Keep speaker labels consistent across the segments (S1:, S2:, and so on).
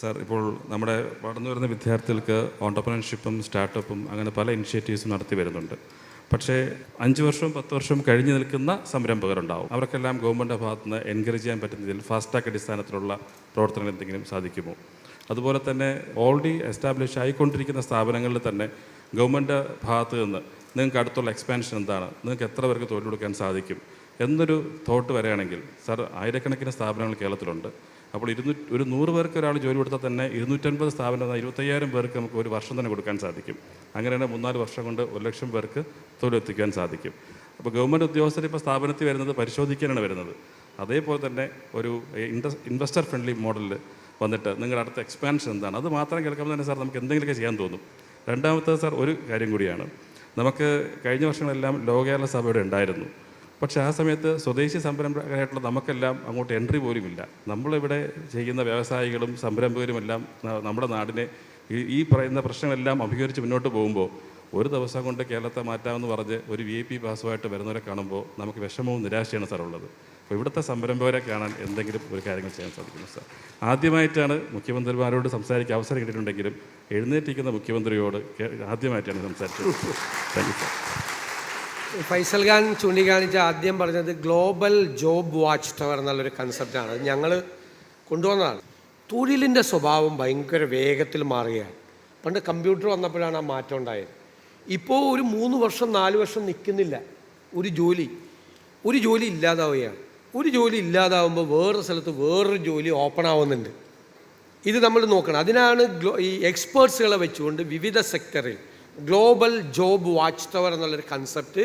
S1: Sir, ഇപ്പോൾ നമ്മുടെ വളർന്നു വരുന്ന വിദ്യാർത്ഥികൾക്ക് ഓൺടർപ്രണർഷിപ്പും സ്റ്റാർട്ടപ്പും അങ്ങനെ പല ഇനിഷ്യേറ്റീവ്സും നടത്തി വരുന്നുണ്ട്. പക്ഷേ 5 വർഷവും 10 വർഷവും കഴിഞ്ഞ് നിൽക്കുന്ന സംരംഭകരുണ്ടാവും. അവർക്കെല്ലാം ഗവൺമെൻറ് ഭാഗത്ത് നിന്ന് എൻകറേജ് ചെയ്യാൻ പറ്റുന്ന രീതിയിൽ ഫാസ്റ്റ് ട്രാക്ക് അടിസ്ഥാനത്തിലുള്ള പ്രവർത്തനങ്ങൾ എന്തെങ്കിലും സാധിക്കുമോ? അതുപോലെ തന്നെ ഓൾറെഡി എസ്റ്റാബ്ലിഷ് ആയിക്കൊണ്ടിരിക്കുന്ന സ്ഥാപനങ്ങളിൽ തന്നെ ഗവൺമെൻറ് ഭാഗത്ത് നിന്ന് നിങ്ങൾക്ക് അടുത്തുള്ള എക്സ്പാൻഷൻ എന്താണ്, നിങ്ങൾക്ക് എത്ര പേർക്ക് തൊഴിൽ കൊടുക്കാൻ സാധിക്കും എന്നൊരു തോട്ട് വരികയാണെങ്കിൽ, സാർ, ആയിരക്കണക്കിന് സ്ഥാപനങ്ങൾ കേരളത്തിലുണ്ട്. അപ്പോൾ ഒരു 100 പേർക്ക് ഒരാൾ ജോലി കൊടുത്താൽ തന്നെ 250 സ്ഥാപനം 25,000 പേർക്ക് നമുക്ക് ഒരു വർഷം തന്നെ കൊടുക്കാൻ സാധിക്കും. അങ്ങനെയാണ് 3-4 വർഷം കൊണ്ട് 1,00,000 പേർക്ക് തൊഴിലെത്തിക്കാൻ സാധിക്കും. അപ്പോൾ ഗവൺമെൻറ് ഉദ്യോഗസ്ഥർ ഇപ്പോൾ സ്ഥാപനത്തിൽ വരുന്നത് പരിശോധിക്കാനാണ് വരുന്നത്. അതേപോലെ തന്നെ ഒരു ഇൻവെസ്റ്റർ ഫ്രണ്ട്ലി മോഡലിൽ വന്നിട്ട് നിങ്ങളുടെ അടുത്ത എക്സ്പാൻഷൻ എന്താണ്, അത് മാത്രം കേൾക്കുമ്പോൾ തന്നെ സാർ നമുക്ക് എന്തെങ്കിലുമൊക്കെ ചെയ്യാൻ തോന്നും. രണ്ടാമത്തെ സാർ, ഒരു കാര്യം കൂടിയാണ്, നമുക്ക് കഴിഞ്ഞ വർഷങ്ങളെല്ലാം ലോക കേരള സഭ ഇവിടെ ഉണ്ടായിരുന്നു. പക്ഷേ ആ സമയത്ത് സ്വദേശി സംരംഭകരായിട്ടുള്ള നമുക്കെല്ലാം അങ്ങോട്ട് എൻട്രി പോലുമില്ല. നമ്മളിവിടെ ചെയ്യുന്ന വ്യവസായികളും സംരംഭകരുമെല്ലാം നമ്മുടെ നാടിനെ ഈ പറയുന്ന പ്രശ്നങ്ങളെല്ലാം അഭിമുഖീകരിച്ച് മുന്നോട്ട് പോകുമ്പോൾ ഒരു ദിവസം കൊണ്ട് കേരളത്തെ മാറ്റാമെന്ന് പറഞ്ഞ് ഒരു VIP പാസുമായിട്ട് വരുന്നവരെ കാണുമ്പോൾ നമുക്ക് വിഷമവും നിരാശയാണ് സാർ ഉള്ളത്. അപ്പോൾ ഇവിടുത്തെ സംരംഭകരെ കാണാൻ എന്തെങ്കിലും ഒരു കാര്യങ്ങൾ ചെയ്യാൻ സാധിക്കുന്നു സാർ? ആദ്യമായിട്ടാണ് മുഖ്യമന്ത്രിമാരോട് സംസാരിക്കാൻ അവസരം കിട്ടിയിട്ടുണ്ടെങ്കിലും എഴുന്നേറ്റിരിക്കുന്ന മുഖ്യമന്ത്രിയോട് ആദ്യമായിട്ടാണ് സംസാരിച്ചത്. Thank you sir.
S2: Faisal Khan ചൂണ്ടിക്കാണിച്ച ആദ്യം പറഞ്ഞത് ഗ്ലോബൽ ജോബ് വാച്ച് ടവർ എന്നുള്ളൊരു കൺസെപ്റ്റാണ്. അത് ഞങ്ങൾ കൊണ്ടുവന്നതാണ്. തൊഴിലിൻ്റെ സ്വഭാവം ഭയങ്കര വേഗത്തിൽ മാറുകയാണ്. പണ്ട് കമ്പ്യൂട്ടർ വന്നപ്പോഴാണ് ആ മാറ്റം ഉണ്ടായത്. ഇപ്പോൾ ഒരു 3 വർഷം 4 വർഷം നിൽക്കുന്നില്ല ഒരു ജോലി ഇല്ലാതാവുകയാണ്. ഒരു ജോലി ഇല്ലാതാവുമ്പോൾ വേറൊരു സ്ഥലത്ത് വേറൊരു ജോലി ഓപ്പൺ ആവുന്നുണ്ട്. ഇത് നമ്മൾ നോക്കണം. അതിനാണ് ഈ എക്സ്പേർട്സുകളെ വെച്ചുകൊണ്ട് വിവിധ സെക്ടറിൽ ഗ്ലോബൽ ജോബ് വാച്ച് ടവർ എന്നുള്ളൊരു കൺസെപ്റ്റ്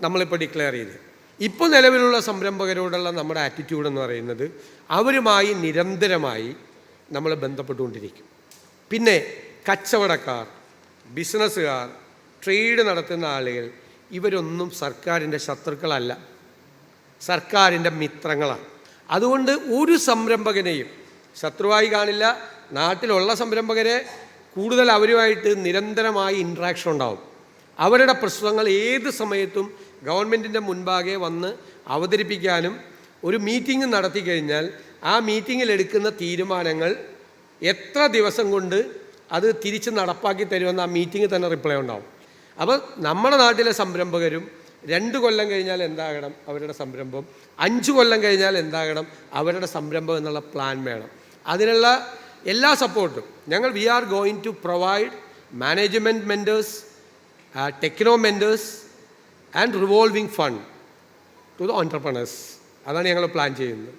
S2: നമ്മളിപ്പോൾ ഡിക്ലെയർ ചെയ്ത്. ഇപ്പോൾ നിലവിലുള്ള സംരംഭകരോടുള്ള നമ്മുടെ ആറ്റിറ്റ്യൂഡ് എന്ന് പറയുന്നത് അവരുമായി നിരന്തരമായി നമ്മൾ ബന്ധപ്പെട്ടുകൊണ്ടിരിക്കും. പിന്നെ കച്ചവടക്കാർ, ബിസിനസ്സുകാർ, ട്രേഡ് നടത്തുന്ന ആളുകൾ, ഇവരൊന്നും സർക്കാരിൻ്റെ ശത്രുക്കളല്ല, സർക്കാരിൻ്റെ മിത്രങ്ങളാണ്. അതുകൊണ്ട് ഒരു സംരംഭകനെയും ശത്രുവായി കാണില്ല. നാട്ടിലുള്ള സംരംഭകരെ കൂടുതൽ അവരുമായിട്ട് നിരന്തരമായി ഇൻട്രാക്ഷൻ ഉണ്ടാവും. അവരുടെ പ്രശ്നങ്ങൾ ഏത് സമയത്തും ഗവൺമെൻറ്റിൻ്റെ മുൻപാകെ വന്ന് അവതരിപ്പിക്കാനും, ഒരു മീറ്റിംഗ് നടത്തി കഴിഞ്ഞാൽ ആ മീറ്റിങ്ങിൽ എടുക്കുന്ന തീരുമാനങ്ങൾ എത്ര ദിവസം കൊണ്ട് അത് തിരിച്ച് നടപ്പാക്കി തരുമെന്ന് ആ മീറ്റിങ്ങിൽ തന്നെ റിപ്ലൈ ഉണ്ടാവും. അപ്പോൾ നമ്മുടെ നാട്ടിലെ സംരംഭകരും 2 കൊല്ലം കഴിഞ്ഞാൽ എന്താകണം അവരുടെ സംരംഭം, 5 കൊല്ലം കഴിഞ്ഞാൽ എന്താകണം അവരുടെ സംരംഭം എന്നുള്ള പ്ലാൻ വേണം. അതിനുള്ള എല്ലാ സപ്പോർട്ടും we are going to provide management mentors, techno mentors and revolving fund to the entrepreneurs. അതാണ് ഞങ്ങൾ പ്ലാൻ ചെയ്യുന്നത്.